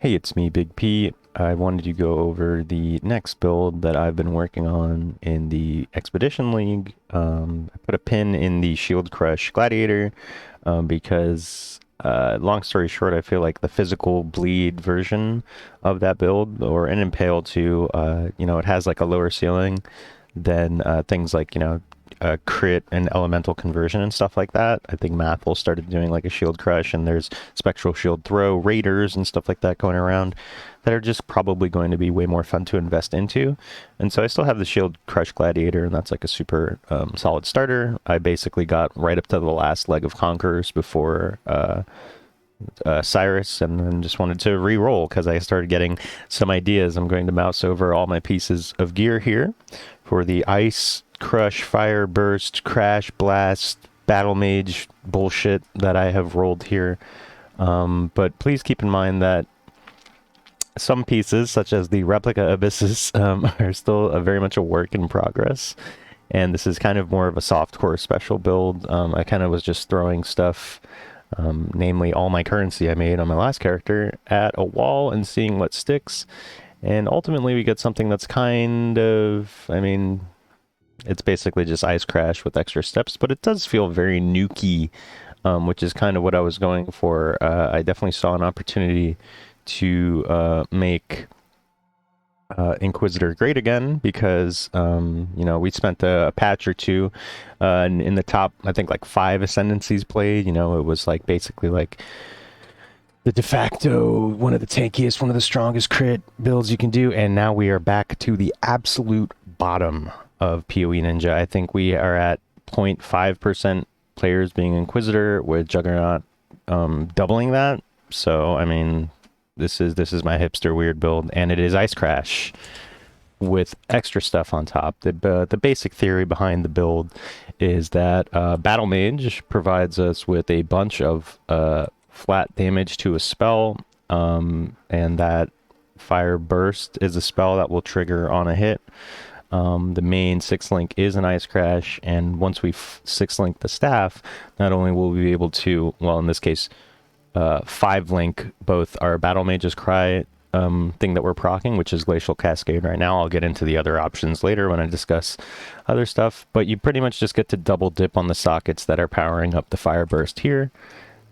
Hey, it's me, Big P. I wanted to go over the next build that I've been working on in the Expedition League. I put a pin in the Shield Crush Gladiator because, long story short, I feel like the physical bleed version of that build, or an Impale too, it has like a lower ceiling than things like, crit and elemental conversion and stuff like that. I think Mathel started doing like a shield crush, and there's spectral shield throw, raiders, and stuff like that going around that are just probably going to be way more fun to invest into. And so I still have the shield crush gladiator, and that's like a super solid starter. I basically got right up to the last leg of conquerors before Cyrus, and then just wanted to re-roll because I started getting some ideas. I'm going to mouse over all my pieces of gear here for the ice crush, fire burst, crash, blast, Battlemage bullshit that I have rolled here. But please keep in mind that some pieces, such as the replica abysses, are still very much a work in progress. And this is kind of more of a softcore special build. I kind of was just throwing stuff, namely all my currency I made on my last character, at a wall and seeing what sticks. And ultimately we get something that's kind of, it's basically just Ice Crash with extra steps, but it does feel very nukey, which is kind of what I was going for. I definitely saw an opportunity to make Inquisitor great again because, we spent a patch or two in the top, I think, like 5 Ascendancies played. It was like basically like the de facto, one of the tankiest, one of the strongest crit builds you can do, and now we are back to the absolute bottom of PoE Ninja. I think we are at 0.5% players being Inquisitor, with Juggernaut doubling that. So, this is my hipster weird build, and it is Ice Crash with extra stuff on top. The basic theory behind the build is that Battlemage provides us with a bunch of flat damage to a spell, and that Fire Burst is a spell that will trigger on a hit. The main 6-link is an Ice Crash, and once we 6-link the staff, not only will we be able to, well, in this case, 5-link both our Battlemage's Cry thing that we're proccing, which is Glacial Cascade right now. I'll get into the other options later when I discuss other stuff, but you pretty much just get to double dip on the sockets that are powering up the Fire Burst here.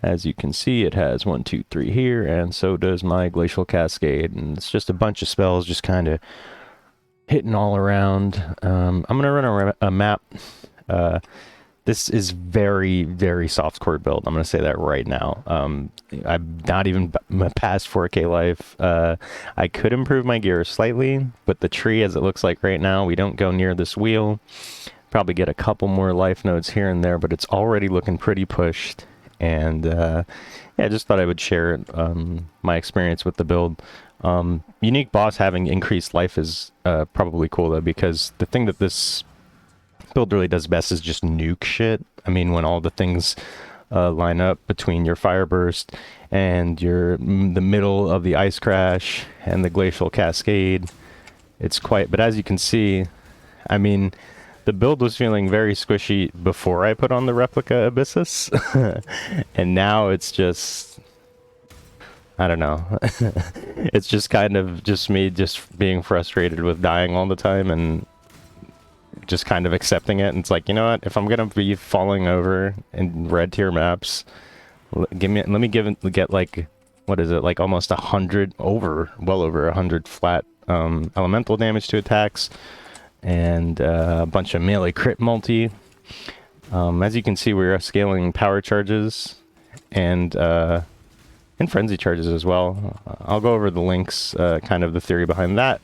As you can see, it has 1, 2, 3 here, and so does my Glacial Cascade, and it's just a bunch of spells just kind of hitting all around. I'm going to run a map. This is very, very soft core build. I'm going to say that right now. I'm not even past 4K life. I could improve my gear slightly, but the tree, as it looks like right now, we don't go near this wheel. Probably get a couple more life nodes here and there, but it's already looking pretty pushed. And yeah, I just thought I would share my experience with the build. Unique boss having increased life is probably cool though, because the thing that this build really does best is just nuke shit. When all the things line up between your Fire Burst and the middle of the Ice Crash and the Glacial Cascade, it's quite, but as you can see, the build was feeling very squishy before I put on the replica Abyssus, and now it's just, I don't know. It's just kind of just me just being frustrated with dying all the time and just kind of accepting it. And it's like, you know what? If I'm gonna be falling over in red tier maps, let me get like, what is it? Like almost 100 well over 100 flat elemental damage to attacks, and a bunch of melee crit multi. As you can see, we are scaling power charges and frenzy charges as well. I'll go over the links, kind of the theory behind that.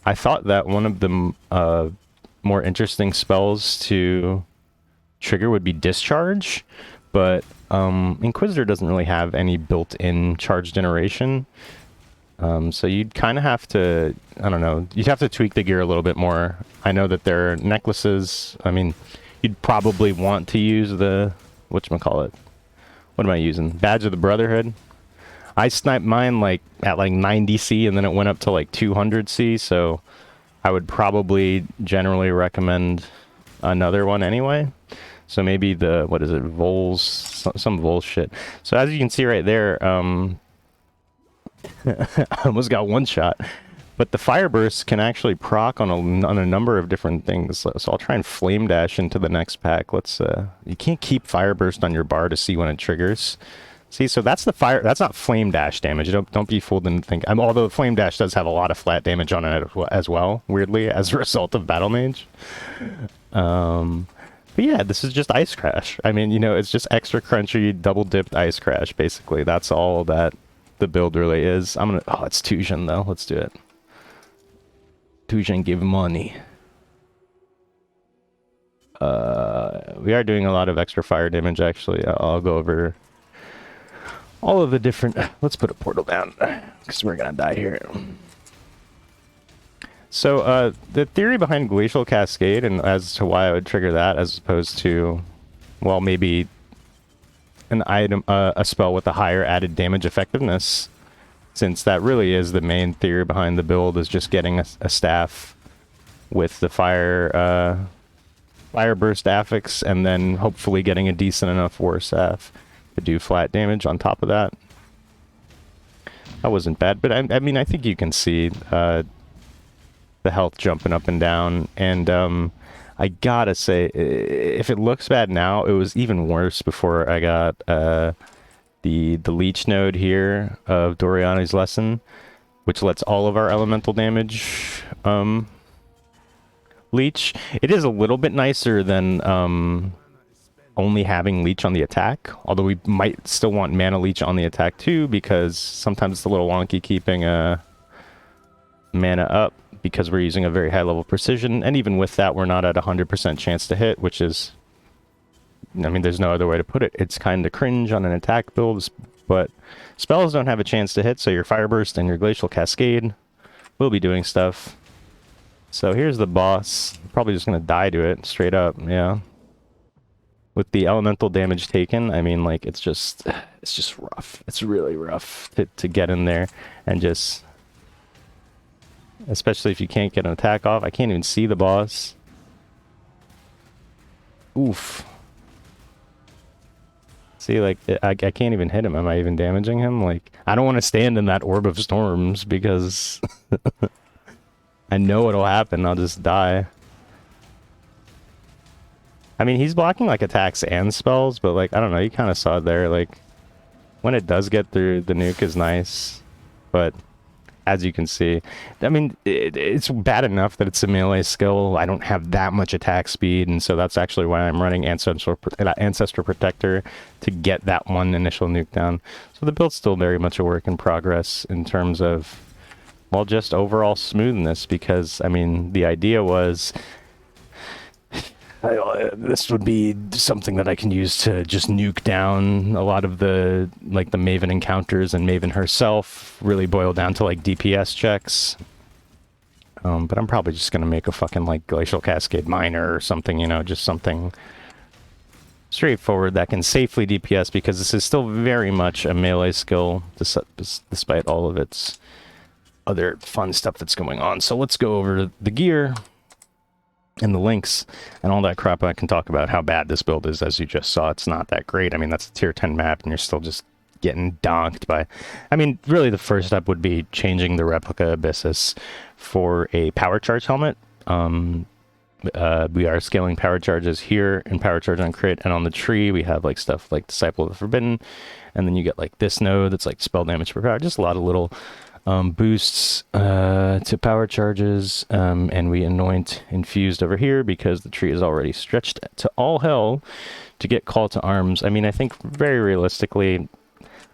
I thought that one of the more interesting spells to trigger would be Discharge, but Inquisitor doesn't really have any built-in charge generation. So you'd kind of have to, I don't know, you'd have to tweak the gear a little bit more. I know that there are necklaces. You'd probably want to use the, whatchamacallit, what am I using? Badge of the Brotherhood. I sniped mine like at like 90C, and then it went up to like 200C, so I would probably generally recommend another one anyway. So maybe the, what is it, Vols, some Vols shit. So as you can see right there, I almost got one shot. But the fire burst can actually proc on a number of different things. So I'll try and flame dash into the next pack. Let's you can't keep fire burst on your bar to see when it triggers. See, so that's the fire. That's not flame dash damage. Don't be fooled into think. Although flame dash does have a lot of flat damage on it as well. Weirdly, as a result of Battlemage. But yeah, this is just Ice Crash. I mean, you know, it's just extra crunchy, double dipped Ice Crash. Basically, that's all that the build really is. I'm gonna. Oh, it's Tusion though. Let's do it. Tusion give money. We are doing a lot of extra fire damage. Actually, I'll go over all of the different. Let's put a portal down because we're gonna die here. So the theory behind Glacial Cascade and as to why I would trigger that as opposed to, well, maybe an item, a spell with a higher added damage effectiveness, since that really is the main theory behind the build, is just getting a staff with the fire burst affix and then hopefully getting a decent enough war staff to do flat damage on top of that. That wasn't bad, but I mean, I think you can see the health jumping up and down, and I gotta say, if it looks bad now, it was even worse before I got the leech node here of Doriani's Lesson, which lets all of our elemental damage leech. It is a little bit nicer than only having leech on the attack, although we might still want mana leech on the attack too, because sometimes it's a little wonky keeping mana up, because we're using a very high level precision, and even with that we're not at 100% chance to hit, which is, I mean, there's no other way to put it. It's kind of cringe on an attack build, but spells don't have a chance to hit, so your Fire Burst and your Glacial Cascade will be doing stuff. So here's the boss. Probably just gonna die to it, straight up, yeah. With the elemental damage taken, I mean, like, it's just rough. It's really rough to get in there and just... Especially if you can't get an attack off. I can't even see the boss. Oof. See, like, I can't even hit him. Am I even damaging him? Like, I don't want to stand in that Orb of Storms because I know what'll happen. I'll just die. I mean, he's blocking, like, attacks and spells, but, like, I don't know. You kind of saw it there. Like, when it does get through, the nuke is nice. But... as you can see, I mean, it's bad enough that it's a melee skill. I don't have that much attack speed, and so that's actually why I'm running Ancestor Protector to get that one initial nuke down. So the build's still very much a work in progress in terms of, well, just overall smoothness, because, I mean, the idea was... this would be something that I can use to just nuke down a lot of the, like, the Maven encounters, and Maven herself really boil down to, like, DPS checks. But I'm probably just gonna make a fucking, like, Glacial Cascade Miner or something, you know, just something straightforward that can safely DPS, because this is still very much a melee skill, despite all of its other fun stuff that's going on. So let's go over the gear and the links and all that crap. I can talk about how bad this build is. As you just saw, it's not that great. I mean, that's a tier 10 map and you're still just getting donked by... I mean, really the first step would be changing the replica Abyssus for a power charge helmet. We are scaling power charges here in power charge on crit, and on the tree we have like stuff like Disciple of the Forbidden, and then you get like this node that's like spell damage per power, just a lot of little boosts to power charges, and we anoint infused over here because the tree is already stretched to all hell to get call to arms. I mean, I think very realistically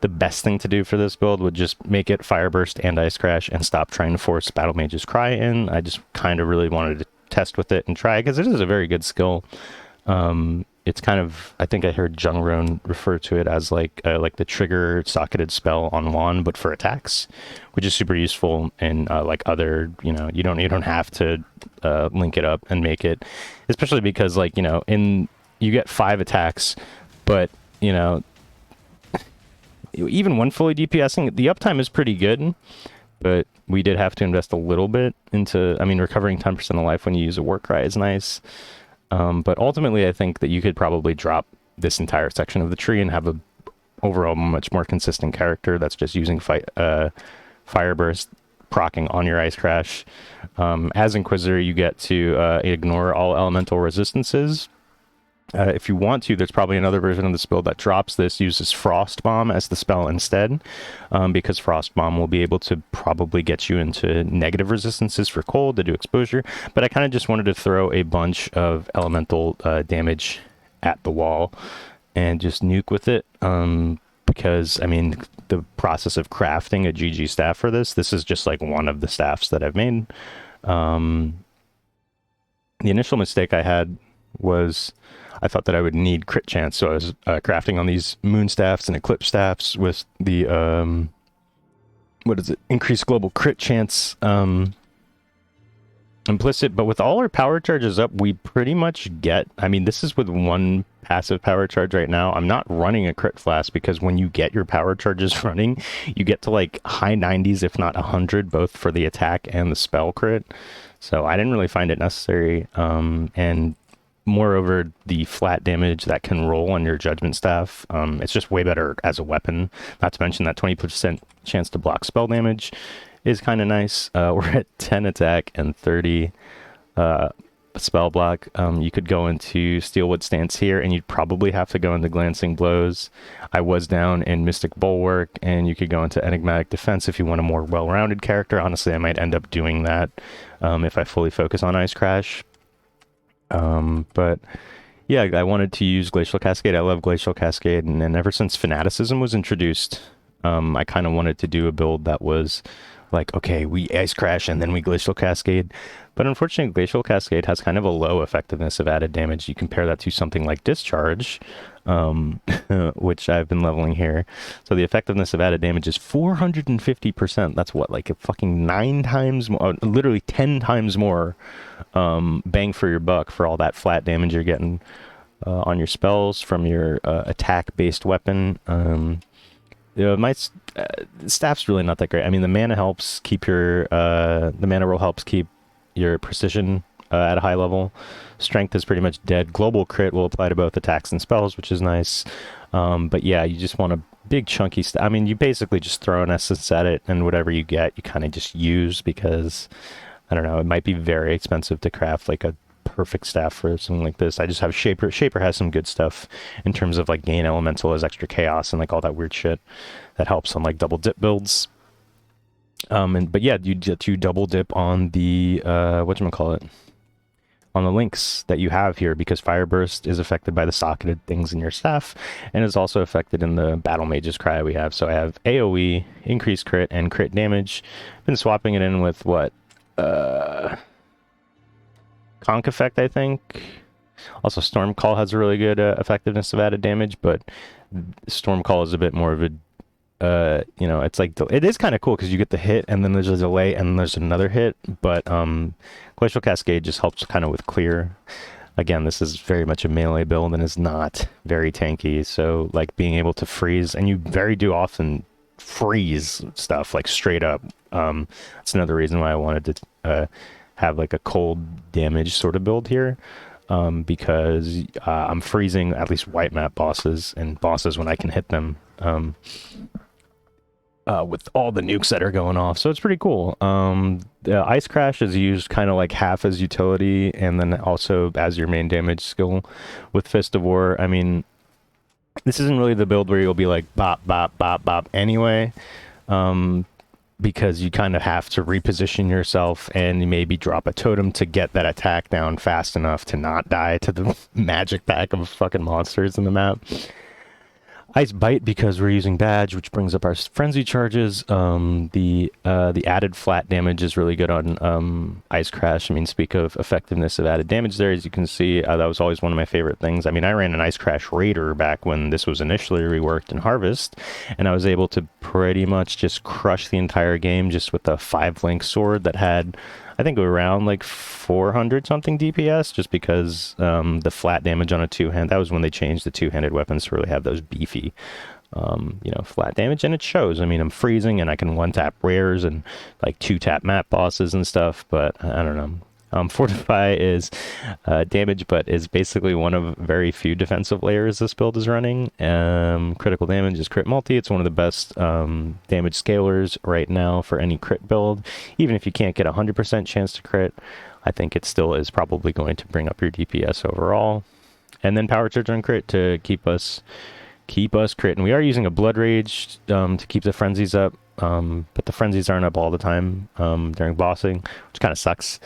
the best thing to do for this build would just make it Fire Burst and Ice Crash and stop trying to force Battlemage's Cry in. I just kind of really wanted to test with it and try, because it is a very good skill. It's kind of, I think I heard Jungron refer to it as like the trigger socketed spell on wand, but for attacks, which is super useful in like other, you know, you don't have to link it up and make it, especially because, like, you know, you get 5 attacks, but, you know, even when fully DPSing, the uptime is pretty good, but we did have to invest a little bit into, I mean, recovering 10% of life when you use a war cry is nice. But ultimately, I think that you could probably drop this entire section of the tree and have a overall much more consistent character that's just using Fire Burst proccing on your Ice Crash. As Inquisitor, you get to ignore all elemental resistances. If you want to, there's probably another version of the spell that drops this, uses Frost Bomb as the spell instead, because Frost Bomb will be able to probably get you into negative resistances for cold to do exposure. But I kind of just wanted to throw a bunch of elemental damage at the wall and just nuke with it, because, I mean, the process of crafting a GG staff for this is just like one of the staffs that I've made. The initial mistake I had was I thought that I would need crit chance, so I was crafting on these moon staffs and eclipse staffs with the increased global crit chance implicit. But with all our power charges up, we pretty much get, I mean, this is with one passive power charge right now. I'm not running a crit flask because when you get your power charges running, you get to like high 90s, if not 100, both for the attack and the spell crit. So I didn't really find it necessary. And moreover, the flat damage that can roll on your judgment staff, it's just way better as a weapon. Not to mention that 20% chance to block spell damage is kind of nice. We're at 10 attack and 30 spell block. You could go into Steelwood Stance here, and you'd probably have to go into Glancing Blows. I was down in Mystic Bulwark, and you could go into Enigmatic Defense if you want a more well-rounded character. Honestly, I might end up doing that if I fully focus on Ice Crash. But yeah, I wanted to use Glacial Cascade. I love Glacial Cascade, and then ever since Fanaticism was introduced, I kind of wanted to do a build that was like, okay, we Ice Crash and then we Glacial Cascade. But unfortunately, Glacial Cascade has kind of a low effectiveness of added damage. You compare that to something like Discharge, which I've been leveling here. So the effectiveness of added damage is 450%. That's what, like a fucking 9 times more, literally 10 times more bang for your buck for all that flat damage you're getting on your spells from your attack-based weapon. My staff's really not that great. I mean, the mana helps keep your the mana roll helps keep your precision at a high level. Strength is pretty much dead. Global crit will apply to both attacks and spells, which is nice. But yeah, you just want a big chunky I mean, you basically just throw an essence at it, and whatever you get, you kind of just use, because I don't know, it might be very expensive to craft like a perfect staff for something like this. I just have Shaper. Shaper has some good stuff in terms of like gain elemental as extra chaos and like all that weird shit that helps on like double dip builds. But yeah, you double dip on the whatchamacallit, on the links that you have here, because Fire Burst is affected by the socketed things in your staff, and is also affected in the Battlemage's Cry we have. So I have AoE, increased crit, and crit damage. Been swapping it in with what? Conk Effect, I think. Also, Storm Call has a really good effectiveness of added damage, but Storm Call is a bit more of a, you know, it's like, it is kind of cool because you get the hit and then there's a delay and there's another hit, but Glacial Cascade just helps kind of with clear. Again, this is very much a melee build and is not very tanky, so like being able to freeze, and you very do often freeze stuff like straight up. That's another reason why I wanted to have like a cold damage sort of build here, because I'm freezing at least white map bosses, and bosses when I can hit them with all the nukes that are going off, so it's pretty cool. The Ice Crash is used kind of like half as utility and then also as your main damage skill with Fist of War. I mean, this isn't really the build where you'll be like bop, bop, bop, bop anyway, because you kind of have to reposition yourself and maybe drop a totem to get that attack down fast enough to not die to the magic pack of fucking monsters in the map. Ice Bite, because we're using Badge, which brings up our frenzy charges. The added flat damage is really good on Ice Crash. I mean, speak of effectiveness of added damage there, as you can see, that was always one of my favorite things. I mean, I ran an Ice Crash Raider back when this was initially reworked in Harvest, and I was able to pretty much just crush the entire game just with a 5-link sword that had, I think, around like 400 something DPS, just because the flat damage on a two-hand, that was when they changed the two-handed weapons to really have those beefy, you know, flat damage, and it shows. I mean, I'm freezing and I can one-tap rares and like 2-tap map bosses and stuff, but I don't know. Fortify is damage, but is basically one of very few defensive layers this build is running. Critical damage is crit multi. It's one of the best damage scalers right now for any crit build. Even if you can't get a 100% chance to crit, I think it still is probably going to bring up your DPS overall. And then power charge on crit to keep us crit. And we are using a blood rage to keep the frenzies up. But the frenzies aren't up all the time during bossing, which kind of sucks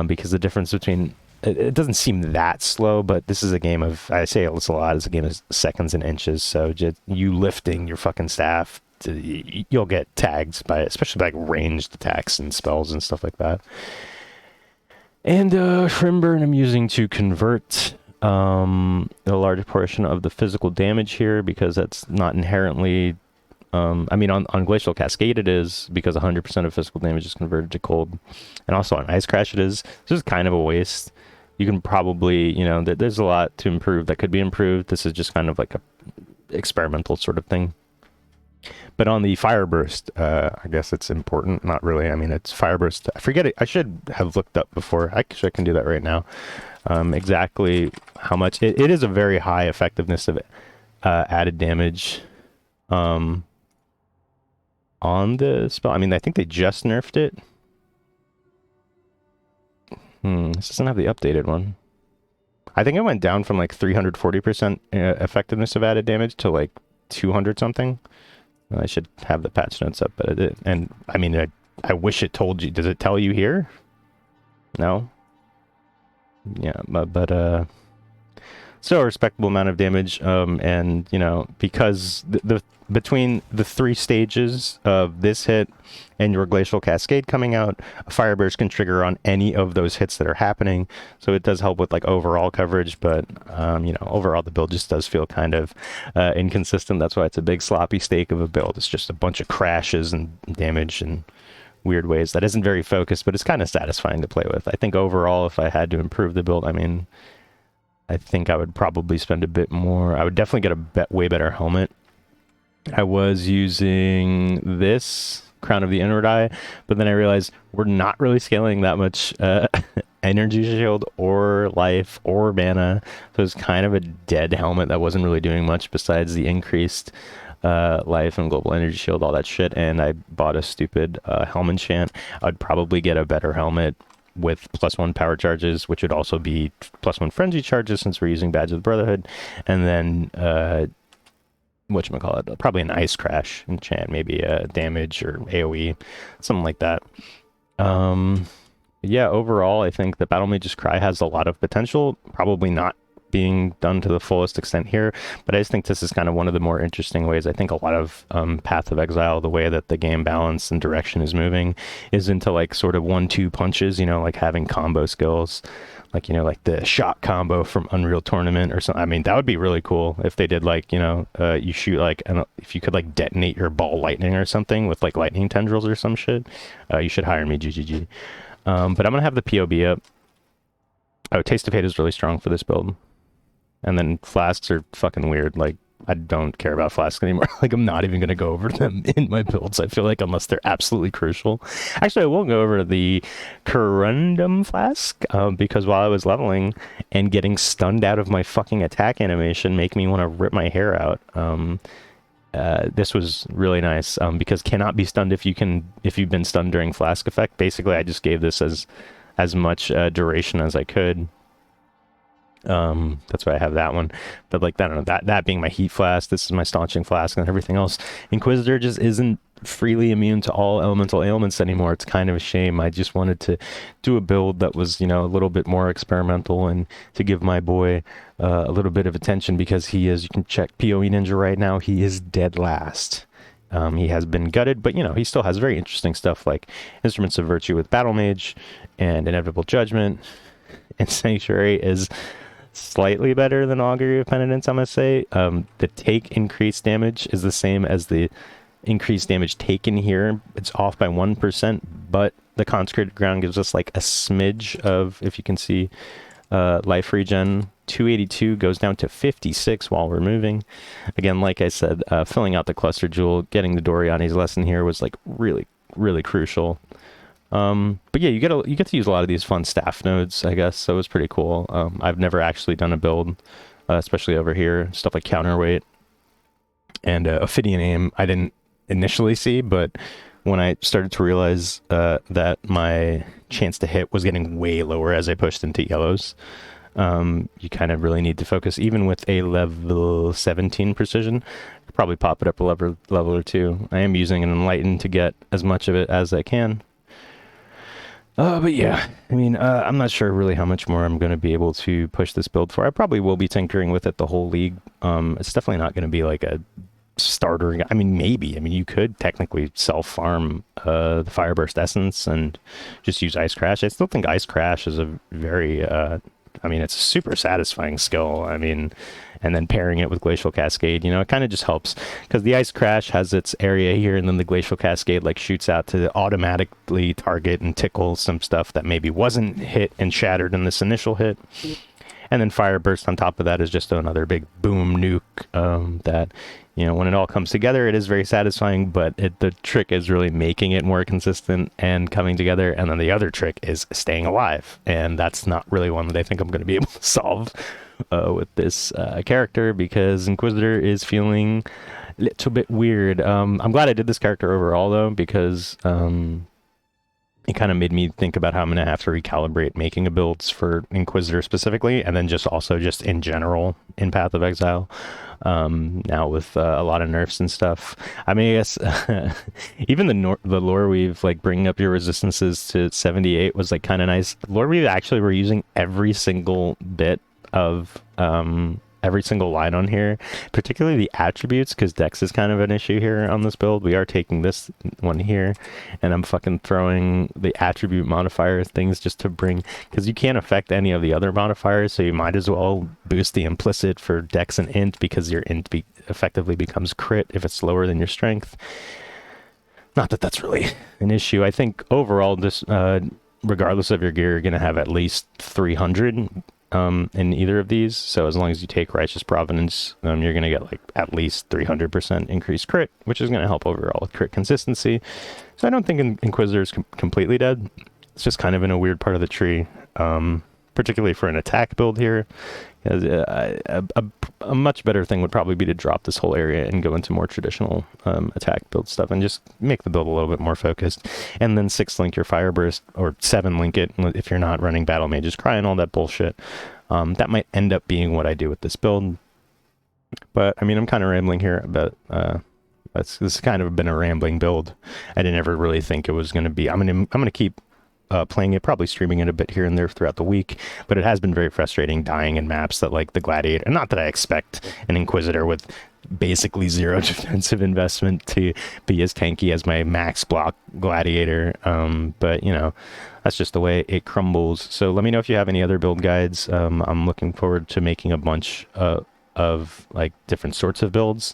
because the difference between it doesn't seem that slow, but this is a game of, I say this a lot, it's a game of seconds and inches. So just you lifting your fucking staff, you'll get tagged by, especially by like ranged attacks and spells and stuff like that. And Shrimburn I'm using to convert a large portion of the physical damage here because that's not inherently. I mean, on Glacial Cascade it is, because 100% of physical damage is converted to cold. And also on Ice Crash it is. This is kind of a waste. You can probably, you know, there's a lot to improve that could be improved. This is just kind of like a experimental sort of thing. But on the Fire Burst, I guess it's important. Not really. I mean, it's Fire Burst. I forget it. I should have looked up before. Actually, I can do that right now. Exactly how much. It is a very high effectiveness of added damage. On the spell, I mean, I think they just nerfed it. This doesn't have the updated one. I think it went down from like 340% effectiveness of added damage to like 200 something. I should have the patch notes up, but it did. And I mean, I wish it told you. Does it tell you here? No. Yeah, but still a respectable amount of damage, and you know, because the between the 3 stages of this hit and your Glacial Cascade coming out, a Fire Burst can trigger on any of those hits that are happening, so it does help with like overall coverage, but you know, overall the build just does feel kind of inconsistent. That's why it's a big sloppy steak of a build. It's just a bunch of crashes and damage and weird ways that isn't very focused, but it's kind of satisfying to play with. I think overall, if I had to improve the build, I mean, I think I would probably spend a bit more. I would definitely get a way better helmet. I was using this Crown of the Inward Eye, but then I realized we're not really scaling that much energy shield or life or mana, so it's kind of a dead helmet that wasn't really doing much besides the increased life and global energy shield, all that shit. And I bought a stupid helmet enchant. I'd probably get a better helmet with +1 power charges, which would also be +1 frenzy charges since we're using Badge of the Brotherhood, and then whatchamacallit, probably an Ice Crash enchant, maybe a damage or AoE, something like that. Yeah, overall I think the Battlemage's Cry has a lot of potential, probably not being done to the fullest extent here, but I just think this is kind of one of the more interesting ways. I think a lot of Path of Exile, the way that the game balance and direction is moving, is into like sort of 1-2 punches, you know, like having combo skills, like, you know, like the shot combo from Unreal Tournament or something. I mean, that would be really cool if they did like, you know, you shoot like, if you could like detonate your ball lightning or something with like lightning tendrils or some shit. You should hire me, GGG. But I'm gonna have the POB up. Oh, Taste of Hate is really strong for this build. And then flasks are fucking weird. Like, I don't care about flasks anymore. Like, I'm not even going to go over them in my builds, I feel like, unless they're absolutely crucial. Actually, I will go over the Corundum Flask, because while I was leveling and getting stunned out of my fucking attack animation make me want to rip my hair out. This was really nice, because cannot be stunned if you've been stunned during flask effect. Basically, I just gave this as much duration as I could. That's why I have that one. But like, I don't know, that being my heat flask, this is my staunching flask, and everything else. Inquisitor just isn't freely immune to all elemental ailments anymore. It's kind of a shame. I just wanted to do a build that was, you know, a little bit more experimental, and to give my boy a little bit of attention, because he is, you can check PoE Ninja right now, he is dead last. He has been gutted, but, you know, he still has very interesting stuff like Instruments of Virtue with Battlemage and Inevitable Judgment, and Sanctuary is slightly better than Augury of Penitence, I must say. The take increased damage is the same as the increased damage taken here. It's off by 1%, but the Consecrated Ground gives us like a smidge of, if you can see, life regen. 282 goes down to 56 while we're moving. Again, like I said, filling out the Cluster Jewel, getting the Doriani's lesson here was like really, really crucial. But yeah, you get to use a lot of these fun staff nodes, I guess. So it was pretty cool. I've never actually done a build, especially over here, stuff like counterweight and Ophidian aim. I didn't initially see, but when I started to realize that my chance to hit was getting way lower as I pushed into yellows, you kind of really need to focus, even with a level 17 precision. Probably pop it up a level or two. I am using an enlightened to get as much of it as I can. But yeah, I mean, I'm not sure really how much more I'm going to be able to push this build for. I probably will be tinkering with it the whole league. It's definitely not going to be like a starter. I mean, maybe. I mean, you could technically self-farm the Fireburst Essence and just use Ice Crash. I still think Ice Crash is a very... I mean, it's a super satisfying skill. I mean, and then pairing it with Glacial Cascade, you know, it kind of just helps because the Ice Crash has its area here, and then the Glacial Cascade like shoots out to automatically target and tickle some stuff that maybe wasn't hit and shattered in this initial hit. And then Fire Burst on top of that is just another big boom nuke that, you know, when it all comes together, it is very satisfying, but the trick is really making it more consistent and coming together. And then the other trick is staying alive. And that's not really one that I think I'm going to be able to solve with this character, because Inquisitor is feeling a little bit weird. I'm glad I did this character overall, though, because... it kind of made me think about how I'm going to have to recalibrate making a builds for Inquisitor specifically, and then just also just in general in Path of Exile. Now with a lot of nerfs and stuff. I mean, I guess even the lore weave, like bringing up your resistances to 78 was like kind of nice. Lore weave actually were using every single bit of every single line on here, particularly the attributes, because Dex is kind of an issue here on this build. We are taking this one here, and I'm fucking throwing the attribute modifier things just to bring, because you can't affect any of the other modifiers, so you might as well boost the implicit for Dex and Int, because your Int effectively becomes crit if it's lower than your strength. Not that that's really an issue. I think overall, this, regardless of your gear, you're going to have at least 300 in either of these. So as long as you take Righteous Providence, you're going to get like at least 300% increased crit, which is going to help overall with crit consistency. So I don't think Inquisitor is completely dead. It's just kind of in a weird part of the tree, particularly for an attack build here. A much better thing would probably be to drop this whole area and go into more traditional attack build stuff and just make the build a little bit more focused. And then 6-link your Fire Burst, or 7-link it if you're not running Battlemage's Cry and all that bullshit. That might end up being what I do with this build. But, I mean, I'm kind of rambling here, but this has kind of been a rambling build. I didn't ever really think it was going to be... I'm gonna keep... playing it, probably streaming it a bit here and there throughout the week, but it has been very frustrating dying in maps that like the Gladiator, not that I expect an Inquisitor with basically zero defensive investment to be as tanky as my max block Gladiator, but you know, that's just the way it crumbles. So let me know if you have any other build guides. I'm looking forward to making a bunch of like different sorts of builds.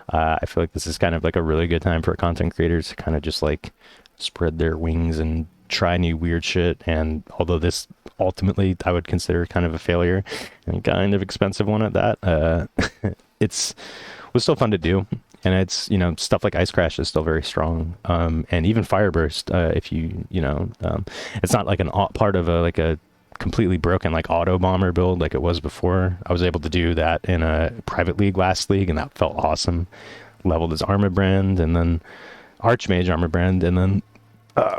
I feel like this is kind of like a really good time for content creators to kind of just like spread their wings and try new weird shit. And although this ultimately I would consider kind of a failure and kind of expensive one at that, was still fun to do. And it's, you know, stuff like Ice Crash is still very strong. And even Fire Burst, if it's not like an part of a completely broken like auto bomber build like it was before. I was able to do that in a private league last league, and that felt awesome. Leveled his armor brand, and then Archmage armor brand, and then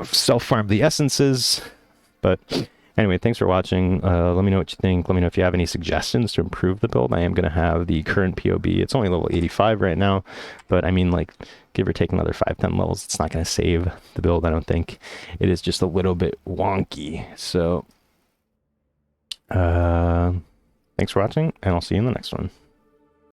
self-farm the essences. But anyway, thanks for watching. Let me know what you think. Let me know if you have any suggestions to improve the build. I am going to have the current POB. It's only level 85 right now, but I mean, like, give or take another 5-10 levels, it's not going to save the build, I don't think. It is just a little bit wonky. So thanks for watching, and I'll see you in the next one.